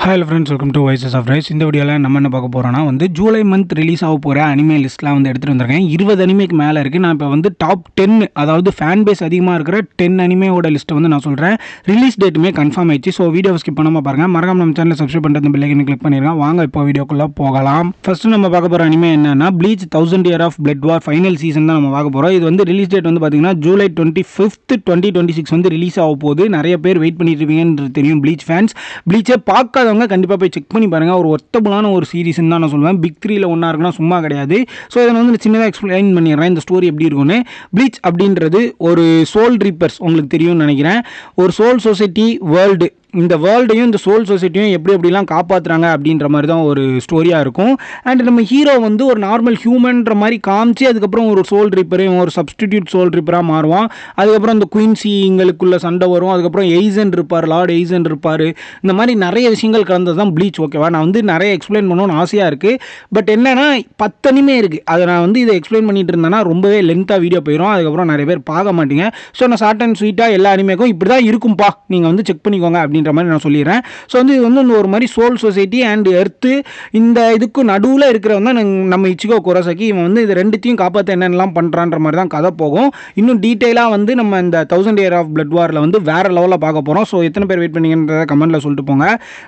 Hello friends, welcome to voices of rise. இந்த வீடியோவில் நம்ம என்ன பார்க்க போகிறோன்னா ஜூலை மந்த் ரிலீஸ் ஆக போகிற அனிமே லிஸ்ட்லாம் எடுத்துகிட்டு வந்திருக்கேன். 20 அனிமேக்கு மேலே இருக்குது. நான் இப்போ டாப் 10, அதாவது ஃபேன் பேஸ் அதிகமாக இருக்கிற 10 அனிமேவோட லிஸ்ட்டை நான் சொல்கிறேன். ரிலீஸ் டேட்டுமே கன்ஃபார்ம் ஆயிடுச்சு. ஸோ வீடியோவை ஸ்கிப் பண்ணாமல் பாருங்கள். மறக்காம நம்ம சேனலை சப்ஸ்கிரைப் பண்ணுறது பெல் ஐக்கனை கிளிக் பண்ணிடுங்க. வாங்க இப்போ வீடியோக்குள்ளே போகலாம். ஃபஸ்ட்டு நம்ம பார்க்க போகிற அனிமே என்னன்னா bleach 1000 Year of Blood War final season தான் நம்ம பார்க்க போகிறோம். இது ரிலீஸ் டேட் பார்த்தீங்கன்னா ஜூலை 25, 2026 ரிலீஸ் ஆக போகுது. நிறைய பேர் வெயிட் பண்ணிட்டு இருப்பீங்கன்னு தெரியும். ப்ளீச் ஃபேன்ஸ் ப்ளீச்சை பார்க்காதவங்க கண்டிப்பாக போய் செக் பண்ணி பாருங்கள். ஒரு ஒர்த்தபுளான ஒரு சீரிஸ்ன்னு தான் நான் சொல்லுவேன். பிக் 3ல ஒன்றா இருக்குன்னா சும்மா கிடையாது. ஸோ இதை சின்னதாக எக்ஸ்பிளைன் பண்ணிடுறேன் இந்த ஸ்டோரி எப்படி இருக்குன்னு. ப்ளீச் அப்படின்றது ஒரு சோல் ரீப்பர்ஸ், உங்களுக்கு தெரியும்னு நினைக்கிறேன். ஒரு சோல் சொசைட்டி வேர்ல்டு, இந்த வேர்ல்டையும் இந்த சோல் சொசைட்டியும் எப்படிலாம் காப்பாற்றுறாங்க அப்படின்ற மாதிரி தான் ஒரு ஸ்டோரியாக இருக்கும். அண்ட் நம்ம ஹீரோ ஒரு நார்மல் ஹியூமன்ற மாதிரி காமிச்சு அதுக்கப்புறம் ஒரு சோல் ரீப்பரையும் ஒரு சப்ஸ்டிடியூட் சோல் ரீப்பராக மாறுவான். அதுக்கப்புறம் இந்த குயின்சிங்களுக்குள்ள சண்டை வரும். அதுக்கப்புறம் எய்சன் இருப்பார், லார்ட் எய்சன் இருப்பார். இந்த மாதிரி நிறைய விஷயங்கள் கலந்தது தான் ப்ளீச். ஓகேவா, நான் நிறைய எக்ஸ்பிளைன் பண்ணணும்னு ஆசையாக இருக்குது. பட் என்னன்னா 10 அனிமே இருக்குது. அதை நான் இதை எக்ஸ்பிளைன் பண்ணிட்டு இருந்தேன்னா ரொம்பவே லென்த்தாக வீடியோ போயிடும். அதுக்கப்புறம் நிறைய பேர் பார்க்க மாட்டீங்க. ஸோ நான் ஷார்ட் அண்ட் ஸ்வீட்டாக எல்லா அனிமேக்கும் இப்படி தான் இருக்கும்பா, நீங்கள் செக் பண்ணிக்கோங்க அப்படின்ற மாதிரி நான் சொல்லிடுறேன். ஸோ இது ஒரு மாதிரி சோல் சொசைட்டி அண்ட் எர்த்து, இந்த இதுக்கு நடுவில் இருக்கிறவங்க தான் நம்ம இச்சிகோ குரோசாக்கி. இவன் இது ரெண்டுத்தையும் காப்பாற்ற என்னென்னலாம் பண்ணுறான்ற மாதிரி தான் கதை போகும். இன்னும் டீட்டெயிலாக நம்ம இந்த 1000 Year of Blood Warல வேறு லெவலில் பார்க்க போகிறோம். ஸோ எத்தனை பேர் வெயிட் பண்ணிங்கன்றத கமெண்ட்டில் சொல்லிட்டு போங்க.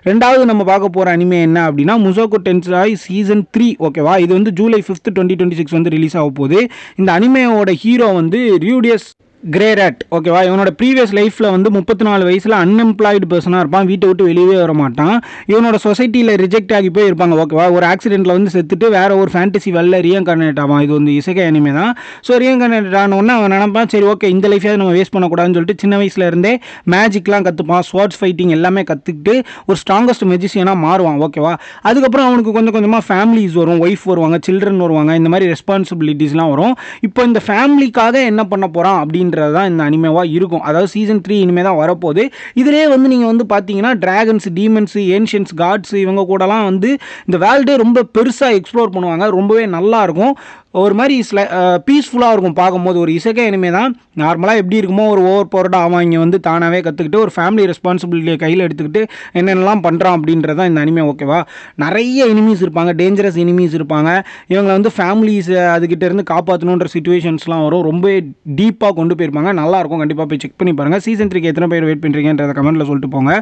ரெண்டாவது நம்ம பார்க்க போகிற அனிமே என்ன அப்படின்னா முசோகோ டென்சை சீசன் 3. ஓகேவா, இது ஜூலை 5, 2026 ரிலீஸ் ஆக போகுது. இந்த அனிமேயோட ஹீரோ ரியூடியஸ் கிரேராட். ஓகேவா, இவனோட ப்ரீவியஸ் லைஃப்பில் 34 வயசில் அன்எம்ப்ளாய்டு பர்சனாக இருப்பான். வீட்டை விட்டு வெளியே வர மாட்டான். இவனோட சொசைட்டியில் ரிஜெக்ட் ஆகி போய் இருப்பாங்க. ஓகேவா, ஒரு ஆக்சிடென்ட்டில் செத்துட்டு வேற ஒரு ஃபேண்டசி வெல்ல ரீஇன்கார்னேட் ஆவான். இது இசைக்கை அனிமே தான். ஸோ ரீஇன்கார்னேட் ஆனோடனே அவன் நினைப்பான், சரி ஓகே இந்த லைஃபையாவது நம்ம வேஸ்ட் பண்ணக்கூடாதுன்னு சொல்லிட்டு சின்ன வயசுல இருந்தே மேஜிக்லாம் கற்றுப்பான். ஸ்வார்ட்ஸ் ஃபைட்டிங் எல்லாமே கற்றுக்கிட்டு ஒரு ஸ்ட்ராங்கஸ்ட் மெஜிஷியனாக மாறுவான். ஓகேவா, அதுக்கப்புறம் அவனுக்கு கொஞ்சம் கொஞ்சமாக ஃபேமிலிஸ் வரும், ஒய்ஃப் வருவாங்க, சில்ட்ரன் வருவாங்க, இந்த மாதிரி ரெஸ்பான்சிபிலிட்டிஸ்லாம் வரும். இப்போ இந்த ஃபேமிலிக்காக என்ன பண்ண போகிறான் அப்படின்னு தான் இந்த அனிமேவா இருக்கும். அதாவது சீசன் 3 இனிமே தான் வரப்போகுது. இதிலே நீங்க பார்த்தீங்கன்னா டிராகன்ஸ், டீமன்ஸ், ஏன்ஷியன்ஸ், காட்ஸ் இவங்க கூடலாம் இந்த வேர்ல்டே ரொம்ப பெருசாக எக்ஸ்ப்ளோர் பண்ணுவாங்க. ரொம்பவே நல்லா இருக்கும். ஒரு மாதிரி பீஸ்ஃபுல்லாக இருக்கும் பார்க்கும்போது. ஒரு இசைக்கை இனிமே தான் நார்மலாக எப்படி இருக்குமோ ஒரு ஓவர் பவர்டாக அவன் இங்கே தானாகவே கற்றுக்கிட்டு ஒரு ஃபேமிலி ரெஸ்பான்சிபிலிட்டியை கையில் எடுத்துக்கிட்டு என்னென்னலாம் பண்ணுறான் அப்படின்றது தான் இந்த அனிமே. ஓகேவா, நிறைய எனிமீஸ் இருப்பாங்க, டேஞ்சரஸ் எனிமீஸ் இருப்பாங்க. இவங்களை ஃபேமிலிஸ் அதுக்கிட்ட இருந்து காப்பாற்றணுன்ற சிச்சுவேஷன்ஸ்லாம் வரும். ரொம்ப டீப்பாக கொண்டு போயிருப்பாங்க. நல்லாயிருக்கும், கண்டிப்பாக போய் செக் பண்ணி பாருங்கள். சீசன் 3க்கு எத்தனை பேர் வெயிட் பண்ணுறீங்கன்றத கமெண்ட்டில் சொல்லிட்டு போங்க.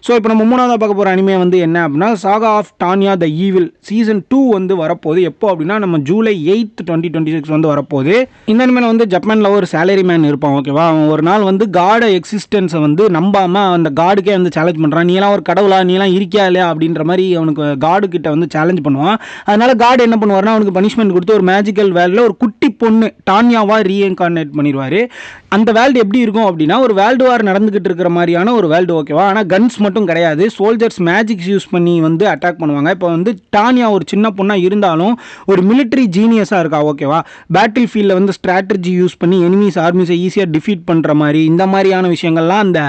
ஸோ இப்போ நம்ம மூணாவதாக பார்க்க போகிற அனிமே என்ன அப்படின்னா saga of Tanya the evil season 2 வரப்போகுது. எப்போ அப்படின்னா நம்ம ஜூலை 8, 2026 வரப்போகுது. இந்த அனிமேல ஜப்பான்ல ஒரு சேலரி மேன் இருப்பான். ஓகேவா, அவன் ஒரு நாள் காட் எக்ஸிஸ்டன்ஸை நம்பாம அந்த காடுக்கே சேலஞ்ச் பண்ணுறான். நீ எல்லாம் ஒரு கடவுளா, நீ எல்லாம் இருக்கியா இல்லையா அப்படின்ற மாதிரி அவனுக்கு காடு கிட்ட சேலஞ்ச் பண்ணுவான். அதனால காடு என்ன பண்ணுவார்னா அவனுக்கு பனிஷ்மெண்ட் கொடுத்து ஒரு மேஜிக்கல் வேர்ல்டில் ஒரு குட்டி பொண்ணு டானியாவா ரீஇன்கார்னேட் பண்ணிடுவார். அந்த வேர்ல்டு எப்படி இருக்கும் அப்படின்னா ஒரு வேர்ல்டு வார் நடந்துகிட்டு இருக்கிற மாதிரியான ஒரு வேர்ல்டு. ஓகேவா, ஆனால் கன்ஸ் மட்டும் கிடையாது, சோல்ஜர்ஸ் மேஜிக்ஸ் யூஸ் பண்ணி அட்டாக் பண்ணுவாங்க. இப்போ டானியா ஒரு சின்ன பொண்ணாக இருந்தாலும் ஒரு மிலிட்ரி ஜீனியஸாக இருக்கா. ஓகேவா, பேட்டில் ஃபீல்டில் ஸ்ட்ராட்டஜி யூஸ் பண்ணி எனிமீஸ் ஆர்மிஸை ஈஸியாக டிஃபீட் பண்ணுற மாதிரி இந்த மாதிரியான விஷயங்கள்லாம் அந்த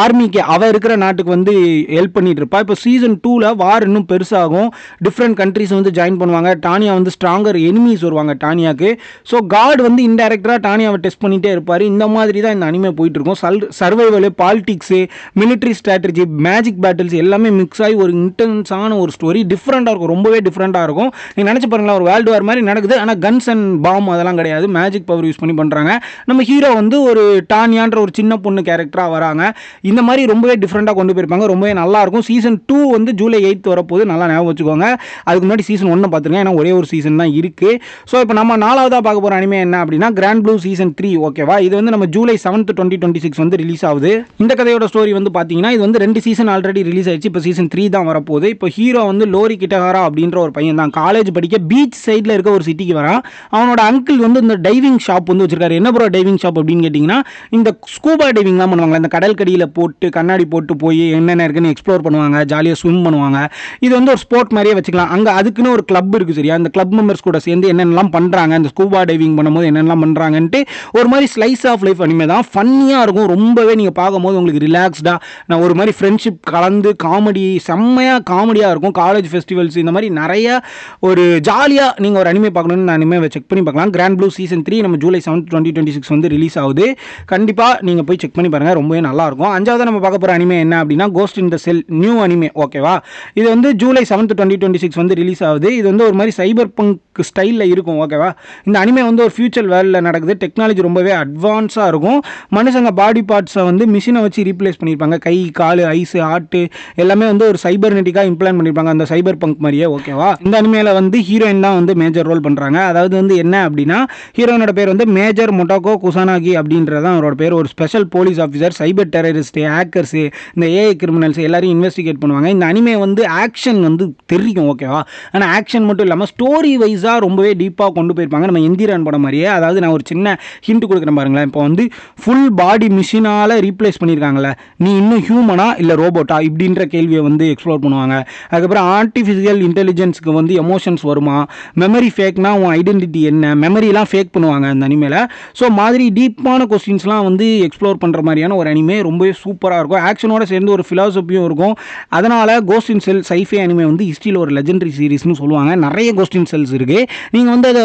ஆர்மிக்கு அவள் இருக்கிற நாட்டுக்கு ஹெல்ப் பண்ணிட்டு இருப்பா. இப்போ சீசன் 2ல் வார் இன்னும் பெருசாகும். டிஃப்ரெண்ட் கண்ட்ரிஸ் ஜாயின் பண்ணுவாங்க. டானியா ஸ்ட்ராங்கர் எனிமீஸ் வருவாங்க டானியாவுக்கு. ஸோ காட் இன்டைரக்டாக டானியாவை டெஸ்ட் பண்ணிகிட்டே இருப்பார். இந்த மாதிரி தான் இந்த அனிமே போயிட்டு இருக்கும். Survival, politics, military strategy, magic battles எல்லாமே மிக்ஸ் ஆகி ஒரு இன்டென்ஸான ஒரு ஸ்டோரி. டிஃப்ரெண்ட்டாக இருக்கும், ரொம்பவே டிஃப்ரெண்ட்டாக இருக்கும். நீங்கள் நினச்சி பாருங்களா, ஒரு வேர்ல்டு வார் மாதிரி நடக்குது. ஆனால் கன்ஸ் அண்ட் பாம் அதெல்லாம் கிடையாது, மேஜிக் பவர் யூஸ் பண்ணி பண்ணுறாங்க. நம்ம ஹீரோ ஒரு டானியான்ற ஒரு சின்ன பொண்ணு கேரக்டராக வராங்க. இந்த மாதிரி ரொம்பவே டிஃப்ரெண்ட்டாக கொண்டு போயிருப்பாங்க. ரொம்பவே நல்லாயிருக்கும். சீசன் 2 ஜூலை 8 வரப்போது. நல்லா ஞாபகம் வச்சுக்கோங்க. அதுக்கு முன்னாடி சீசன் 1 பார்த்துருங்க, ஏன்னா ஒரே ஒரு சீசன் தான் இருக்குது. ஸோ இப்போ நம்ம நாலாவதாக பார்க்க போகிற அனிமே என்ன அப்படின்னா கிராண்ட் ப்ளூ சீசன் 3. ஓகேவா, இது நம்ம ஜூலை 7, 2026 ரிலீஸ் ஆகுது. இந்த கதையோட ஸ்டோரி பார்த்தீங்கன்னா இது 2 சீசன் ஆல்ரெடி ரிலீஸ் ஆயிடுச்சு. இப்போ சீசன் 3 தான் வரப்போகுது. இப்போ ஹீரோ லோரி கிட்டஹாரா அப்படின்ற ஒரு பையன் தான் காலேஜ் படிக்க பீச் சைடில் இருக்க ஒரு சிட்டிக்கு வரான். அவனோட அங்கிள் இந்த டைவிங் ஷாப் வச்சிருக்காரு. என்ன ப்ரோ டைவிங் ஷாப் அப்படின்னு கேட்டிங்கன்னா இந்த ஸ்கூபா டைவிங்லாம் பண்ணுவாங்க. இந்த கடல் கடியில் போட்டு கண்ணாடி போட்டு போய் என்னென்ன இருக்குன்னு எக்ஸ்ப்ளோர் பண்ணுவாங்க, ஜாலியாக ஸ்விம் பண்ணுவாங்க. இது ஒரு ஸ்போர்ட் மாதிரியே வச்சுக்கலாம். அங்கே அதுக்குன்னு ஒரு கிளப் இருக்குது. சரியா, அந்த கிளப் மெம்பர்ஸ் கூட சேர்ந்து என்னென்னலாம் பண்ணுறாங்க, இந்த ஸ்கூபா டைவிங் பண்ணும்போது என்னென்னலாம் பண்ணுறாங்கன்ட்டு ஒரு மாதிரி ஸ்லைஸ் ஆஃப் லைஃப் அனிமே தான். ஃபன்னியாக இருக்கும். ரொம்பவே நீங்கள் பார்க்கும்போது உங்களுக்கு ரிலாக்ஸ்டாக நான் ஒரு மாதிரி ஃப்ரெண்ட்ஷிப் கலந்து காமெடி, செம்மையாக காமெடியாக இருக்கும். காலேஜ் ஃபெஸ்டிவல்ஸ் இந்த மாதிரி நிறைய ஒரு ஜாலியாக நீங்கள் ஒரு அனிமே பார்க்கணுன்னு நான் அனிமே செக் பண்ணி பார்க்கலாம். கிராண்ட் ப்ளூ சீசன் 3 நம்ம ஜூலை 7, 2026 வந்து ரிலீஸ் ஆகுது. கண்டிப்பாக நீங்கள் போய் செக் பண்ணி பாருங்கள், ரொம்பவே நல்லாயிருக்கும். 5வது நம்ம பார்க்க போகிற அனிமே என்ன அப்படின்னா கோஸ்ட் இன் த செல் நியூ அனிமே. ஓகேவா, இது வந்து ஜூலை 7, 2026 வந்து ரிலீஸ் ஆகுது. இது வந்து ஒரு மாதிரி சைபர் பங்க் ஸ்டைலில் இருக்கும். ஓகேவா, இந்த அனிமே வந்து ஒரு ஃபியூச்சர் வேர்ல்டில் நடக்குது. டெக்னாலஜி ரொம்பவே அட்வான்ஸாக இருக்கும். மனுஷங்க பாடி பார்ட்ஸை வந்து மிஷினை வச்சு ரீப்ளேஸ் பண்ணியிருப்பாங்க. கை, கால், ஐஸு, ஹார்ட்டு எல்லாமே வந்து ஒரு சைபர்நெட்டிக்காக இம்ப்ளான் பண்ணியிருப்பாங்க, அந்த சைபர் பங்க் மாதிரியே. ஓகேவா, இந்த அனிமேல வந்து ஹீரோயின் தான் வந்து மேஜர் ரோல் பண்ணுறாங்க. அதாவது வந்து என்ன அப்படின்னா ஹீரோயினோட பேர் வந்து மேஜர் மொட்டோகோ குசானாகி அப்படின்றதான் அவரோட பேர். ஒரு ஸ்பெஷல் போலீஸ் ஆஃபீஸர், சைபர் டெரரிஸ்ட், ஹேக்கர்ஸு, இந்த ஏஐ கிரிமினல்ஸ் எல்லாரையும் இன்வெஸ்டிகேட் பண்ணுவாங்க. இந்த அனிமே வந்து ஆக்ஷன் வந்து தெரியும். ஓகேவா, ஆனால் ஆக்ஷன் மட்டும் இல்லாமல் ஸ்டோரி வைஸாக ரொம்பவே டீப்பாக கொண்டு போயிருப்பாங்க. நம்ம எந்திரன் படம் மாதிரியே. அதாவது நான் ஒரு சின்ன ஹிண்ட் கொடுக்குறேன் பாருங்களேன். இப்போ வந்து ஃபுல் பாடி மிஷினால் ரீப்ளேஸ் பண்ணியிருக்காங்களே, நீ இன்னும் ஹியூமனா இல்லை ரோபோட்டா இப்படின்ற கேள்வியை வந்து எக்ஸ்ப்ளோர் பண்ணுவாங்க. அதுக்கப்புறம் ஆர்டிஃபிஷியல் இன்டெலிஜென்ஸுக்கு வந்து எமோஷன்ஸ் வருமா, மெமரி ஃபேக்னா உன் ஐடென்டிட்டி என்ன, மெமரிலாம் ஃபேக் பண்ணுவாங்க அந்த அனிமேல. ஸோ மாதிரி டீப்பான கொஸ்டின்ஸ்லாம் வந்து எக்ஸ்ப்ளோர் பண்ணுற மாதிரியான ஒரு அனிமே, ரொம்பவே சூப்பராக இருக்கும். ஆக்ஷனோட சேர்ந்து ஒரு ஃபிலாசபியும் இருக்கும். அதனால் கோஸ்ட் இன் செல் சைஃபை அனிமே வந்து ஹிஸ்ட்ரியில் ஒரு லெஜெண்டரி சீரிஸ்னு சொல்லுவாங்க. நிறைய கோஸ்ட் இன் செல்ஸ் இருக்குது. நீங்கள் வந்து அதை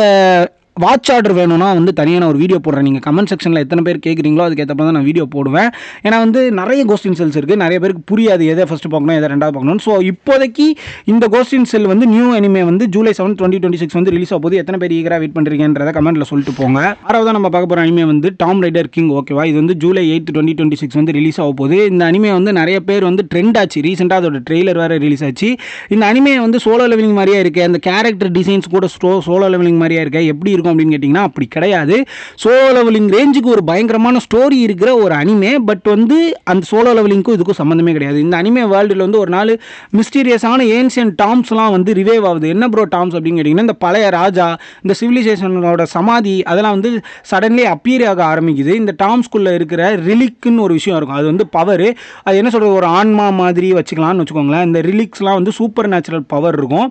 வாட்ச் ஆர்டர் வேணும்னா வந்து தனியாக நான் ஒரு வீடியோ போடுறேன். நீங்கள் கமெண்ட் செக்ஷனில் எத்தனை பேர் கேட்குறீங்களோ அதுக்கேற்றப்ப தான் நான் வீடியோ போடுவேன். ஏன்னா வந்து நிறைய கோஸ்டின் செல்ஸ் இருக்குது. நிறைய பேருக்கு புரியாது எதை ஃபஸ்ட்டு பார்க்கணும் எதை ரெண்டாவது பார்க்கணும். ஸோ இப்போதைக்கு இந்த கோஸ்டின் செல் வந்து நியூ அனிமே வந்து ஜூலை 7, 2026 வந்து ரிலீஸ் ஆக போது. எத்தனை பேர் ஈகராக வெயிட் பண்ணுறீங்கன்றதை கமெண்ட்டில் சொல்லிட்டு போங்க. 6வது நம்ம பார்க்க போகிற அனிமே வந்து டாம் ரைடர் கிங். ஓகேவா, இது வந்து ஜூலை 8, 2026 வந்து ரிலீஸ் ஆக போகுது. இந்த அனிமே வந்து நிறைய பேர் வந்து ட்ரெண்ட் ஆச்சு. ரீசெண்டாக அதோட ட்ரெய்லர் வேறு ரிலீஸ் ஆச்சு. இந்த அனிமே வந்து சோலோ லெவலிங் மாதிரியே இருக்குது. அந்த கேரக்டர் டிசைன்ஸ் கூட சோலோ லெவலிங் மாதிரியே இருக்குது. எப்படி இருக்கும் அப்படின்னு கேட்டிங்கன்னா அப்படி கிடையாது. சோலோ லெவலிங் ரேஞ்சுக்கு ஒரு பயங்கரமான ஸ்டோரி இருக்கிற ஒரு அனிமே. பட் வந்து அந்த சோலோ லெவலிங்க்கும் இதுக்கும் சம்மந்தமே கிடையாது. இந்த அனிமே வேர்ல்டில் வந்து ஒரு நாள் மிஸ்டீரியஸான ஏன்சியன் டாம்ஸ்லாம் வந்து ரிவைவ் ஆகுது. என்ன ப்ரோ டாம்ஸ் அப்படின்னு கேட்டிங்கன்னா இந்த பழைய ராஜா, இந்த சிவிலைசேஷனோட சமாதி அதெல்லாம் வந்து சடன்லி அப்பியர் ஆக ஆரம்பிக்குது. இந்த டாம்ஸ்குள்ளே இருக்கிற ரிலிக்னு ஒரு விஷயம் இருக்கும். அது வந்து பவர், அது என்ன சொல்கிறது, ஒரு ஆன்மா மாதிரி வச்சுக்கலாம்னு வச்சுக்கோங்களேன். இந்த ரிலிக்ஸ்லாம் வந்து சூப்பர் நேச்சுரல் பவர் இருக்கும்.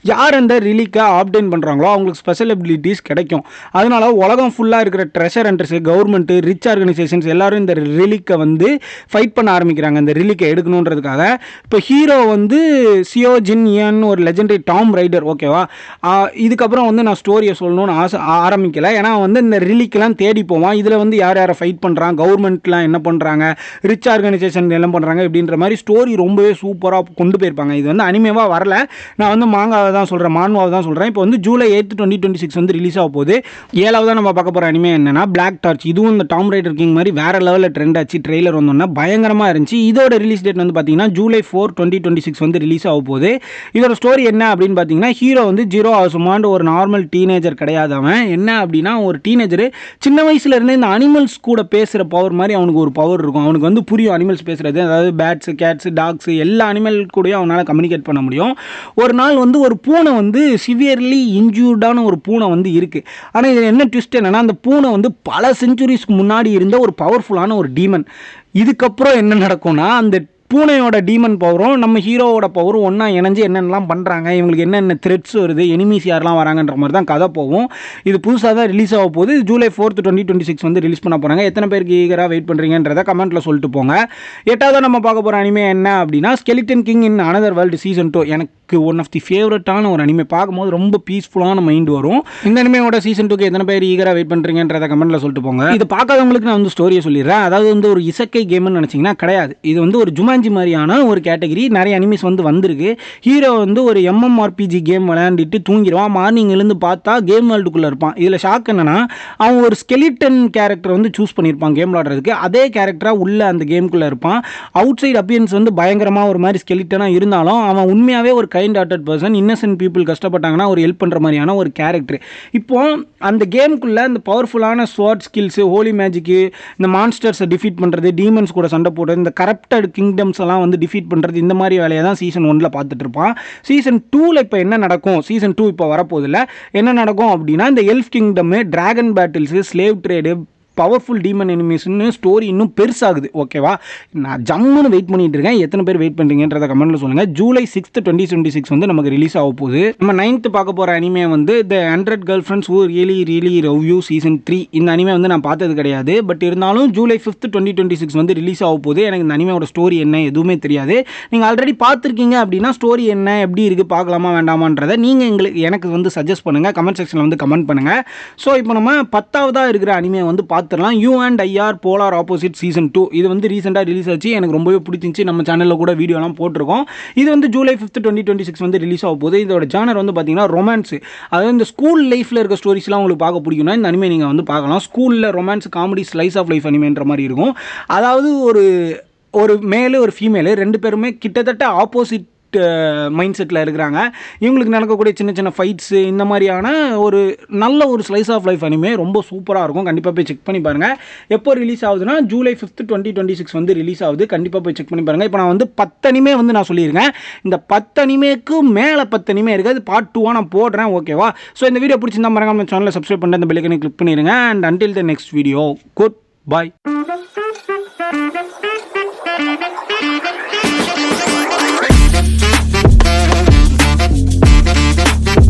யார் அந்த ரிலிக்கை ஆப்டைன் பண்ணுறாங்களோ அவங்களுக்கு ஸ்பெஷல் எபிலிட்டிஸ் கிடைக்கும். அதனால் உலகம் ஃபுல்லாக இருக்கிற ட்ரெஷர் ஹண்டர்ஸு, கவர்மெண்ட்டு, ரிச் ஆர்கனைசேஷன்ஸ் எல்லாரும் இந்த ரிலிக்கை வந்து ஃபைட் பண்ண ஆரம்பிக்கிறாங்க, இந்த ரிலிக்கை எடுக்கணுன்றதுக்காக. இப்போ ஹீரோ வந்து சியோ ஜின் இயன் ஒரு லெஜெண்டரி டாம் ரைடர். ஓகேவா, இதுக்கப்புறம் வந்து நான் ஸ்டோரியை சொல்லணும்னு ஆரம்பிக்கலை. ஏன்னா வந்து இந்த ரிலிக்கெலாம் தேடி போவான். இதில் வந்து யார் யாரை ஃபைட் பண்ணுறாங்க, கவர்மெண்ட்லாம் என்ன பண்ணுறாங்க, ரிச் ஆர்கனைசேஷன் எல்லாம் பண்ணுறாங்க இப்படின்ற மாதிரி ஸ்டோரி ரொம்பவே சூப்பராக கொண்டு போயிருப்பாங்க. இது வந்து அனிமேவாக வரல, நான் வந்து தான் சொல்கிறேன், மான்வாவை தான் சொல்கிறேன். இப்போ வந்து ஜூலை 8, 2026 வந்து ரிலீஸ் ஆக போகுது. 7வது நம்ம பார்க்க போகிற அனிமே என்னன்னா பிளாக் டார்ச். இதுவும் இந்த டாம் ரைடர் கிங் மாதிரி வேற லெவலில் ட்ரெண்ட் ஆச்சு. ட்ரெய்லர் வந்தோன்னா பயங்கரமாக இருந்துச்சு. இதோட ரிலீஸ் டேட் வந்து பார்த்தீங்கன்னா ஜூலை 4, 2026 வந்து ரிலீஸ் ஆக போகுது. இதோட ஸ்டோரி என்ன அப்படின்னு பார்த்தீங்கன்னா ஹீரோ வந்து ஜீரோ ஆசுமாண்டு ஒரு நார்மல் டீனேஜர் கிடையாது. அவன் என்ன அப்படின்னா ஒரு டீனேஜர் சின்ன வயசுலேருந்து இந்த அனிமல்ஸ் கூட பேசுகிற பவர் மாதிரி அவனுக்கு ஒரு பவர் இருக்கும். அவனுக்கு வந்து புரியும் அனிமல்ஸ் பேசுகிறது. அதாவது பேட்ஸு, கேட்ஸு, டாக்ஸு எல்லா அனிமல் கூடயும் அவனால் கம்யூனிகேட் பண்ண முடியும். ஒரு நாள் வந்து ஒரு பூனை வந்து சிவியர்லி இன்ஜூர்டான ஒரு பூனை வந்து இருக்குது. ஆனால் இதில் என்ன ட்விஸ்ட் என்னென்னா அந்த பூனை வந்து பல செஞ்சுரிஸ்க்கு முன்னாடி இருந்த ஒரு பவர்ஃபுல்லான ஒரு டீமன். இதுக்கப்புறம் என்ன நடக்கும்னா அந்த பூனையோட டீமன் பவரும் நம்ம ஹீரோவோட பவரும் ஒன்றா இணைஞ்சு என்னென்னலாம் பண்ணுறாங்க, இவங்களுக்கு என்னென்ன த்ரெட்ஸ் வருது, எனிமீஸ் யாரெல்லாம் வராங்கன்ற மாதிரி தான் கதை போகும். இது புதுசாக தான் ரிலீஸ் ஆக போகுது. ஜூலை 4, 2026 வந்து ரிலீஸ் பண்ண போகிறாங்க. எத்தனை பேருக்கு ஈகராக வெயிட் பண்ணுறீங்கன்றதை கமெண்ட்டில் சொல்லிட்டு போங்க. 8வது நம்ம பார்க்க போகிற அனிமே என்ன அப்படின்னா skeleton king in another world season 2. எனக்கு ஒன் ஆஃப் தி ஃபேவரட்டான ஒரு அனிமே. பார்க்கும்போது ரொம்ப பீஸ்ஃபுல்லான மைண்ட் வரும். இந்த அனிமையோட சீசன் 2க்கு எத்தனை பேர் ஈகராக வெயிட் பண்ணுறீங்கன்றதை கமெண்ட்டில் சொல்லிட்டு போங்க. இது பார்க்காதவங்களுக்கு நான் வந்து ஸ்டோரியை சொல்லிடுறேன். அதாவது வந்து ஒரு இசக்கை கேம்னு நினச்சிங்கன்னா கிடையாது. இது வந்து ஒரு ஜுமான்ஜி மாதிரியான ஒரு கேட்டகரி. நிறைய அனிமேஸ் வந்து வந்திருக்கு. ஹீரோ வந்து ஒரு MMORPG கேம் விளையாண்டுட்டு தூங்கிடுவான். மார்னிங் எழுந்து பார்த்தா கேம் வேர்ல்டுக்குள்ளே இருப்பான். இதில் ஷாக் என்னன்னா அவன் ஒரு ஸ்கெலிட்டன் கேரக்டர் வந்து சூஸ் பண்ணியிருப்பான் கேம் விளாடுறதுக்கு. அதே கேரக்டராக உள்ள அந்த கேமுக்குள்ளே இருப்பான். அவுட் சைடு அப்பியன்ஸ் வந்து பயங்கரமாக ஒரு மாதிரி ஸ்கெலிட்டனாக இருந்தாலும் அவன் உண்மையாகவே ஒரு kind hearted person. Innocent people கஷ்டப்பட்டாங்கன்னா ஒரு ஹெல்ப் பண்ணுற மாதிரியான ஒரு கேரக்டர். இப்போ அந்த கேமுக்குள்ளே இந்த பவர்ஃபுல்லான ஸ்வாட் ஸ்கில்ஸு, ஹோலி மேஜிக்கு, இந்த மான்ஸ்டர்ஸை டிஃபீட் பண்ணுறது, டீமன்ஸ் கூட சண்டை போடுறது, இந்த கரப்டட் கிங்டம்ஸ் எல்லாம் வந்து டிஃபீட் பண்ணுறது, இந்த மாதிரி வேலையை தான் சீசன் 1ல் பார்த்துட்டு இருப்பான். சீசன் 2ல் இப்போ என்ன நடக்கும், சீசன் 2 இப்போ வரப்போதில்ல, என்ன நடக்கும் அப்படின்னா இந்த elf kingdom, dragon battles, slave trade, powerful demon எனிமீஸ்னு ஸ்டோரி இன்னும் பெருசாகுது. ஓகேவா, நான் ஜம்முன்னு வெயிட் பண்ணிட்டு இருக்கேன். எத்தனை பேர் வெயிட் பண்ணுறீங்கன்றத கமெண்ட்டில் சொல்லுங்கள். ஜூலை 6, 2026 வந்து நமக்கு ரிலீஸ் ஆக போகுது. நம்ம 9th பார்க்க போகிற அனிமே வந்து த 100 Girlfriends Who Really Love You Season 3. இந்த அனிமே வந்து நான் பார்த்தது கிடையாது. பட் இருந்தாலும் ஜூலை 5, 2026 வந்து ரிலீஸ் ஆக போகுது. எனக்கு இந்த அனிமையோட ஸ்டோரி என்ன எதுவுமே தெரியாது. நீங்கள் ஆல்ரெடி பார்த்துருக்கீங்க அப்படின்னா ஸ்டோரி என்ன, எப்படி இருக்குது, பார்க்கலாமா வேண்டாமான்றதை நீங்கள் எனக்கு வந்து சஜஸ்ட் பண்ணுங்கள். கமெண்ட் செக்ஷனில் வந்து கமெண்ட் பண்ணுங்கள். ஸோ இப்போ நம்ம 10ஆவதாக இருக்கிற அனிமே வந்து பார்த்துடலாம். You and I are polar opposite season 2. இது வந்து ரீசெண்டாக ரிலீஸ் ஆச்சு. எனக்கு ரொம்பவே பிடிச்சிருந்துச்சி. நம்ம சேனலில் கூட வீடியோலாம் போட்டிருக்கோம். இது வந்து ஜூலை 5, 2026 வந்து ரிலீஸ் ஆக போகுது. இதோட ஜானர் வந்து பார்த்தீங்கன்னா ரொமான்ஸ். அதாவது இந்த ஸ்கூல் லைஃப்பில் இருக்க ஸ்டோரிஸ்லாம் உங்களுக்கு பார்க்க பிடிக்கும்னா இந்த அனிமே நீங்கள் வந்து பார்க்கலாம். ஸ்கூலில் romance, comedy, slice of life அனிமேன்ற மாதிரி இருக்கும். அதாவது ஒரு மேலு ஒரு ஃபீமேலு 2 பேருமே கிட்டத்தட்ட ஆப்போசிட் மைண்ட் செட்டில் இருக்கிறாங்க. இவங்களுக்கு நடக்கக்கூடிய சின்ன சின்ன ஃபைட்ஸு இந்த மாதிரியான ஒரு நல்ல ஒரு ஸ்லைஸ் ஆஃப் லைஃப் அனிமே ரொம்ப சூப்பராக இருக்கும். கண்டிப்பாக போய் செக் பண்ணி பாருங்கள். எப்போ ரிலீஸ் ஆகுதுன்னா ஜூலை 5, 2026 வந்து ரிலீஸ் ஆகுது. கண்டிப்பாக போய் செக் பண்ணி பாருங்கள். இப்போ நான் வந்து 10 அனிமே வந்து நான் சொல்லியிருக்கேன். இந்த 10 அனிமேக்கு மேலே 10 அனிமே இருக்குது. அது பார்ட் 2 நான் போடுறேன். ஓகேவா, ஸோ இந்த வீடியோ பிடிச்சிருந்தா மறக்காம சேனலை சப்ஸ்கிரைப் பண்ணிட்டு அந்த பெல் ஐகானை கிளிக் பண்ணிடுங்க. And until the next video, good bye.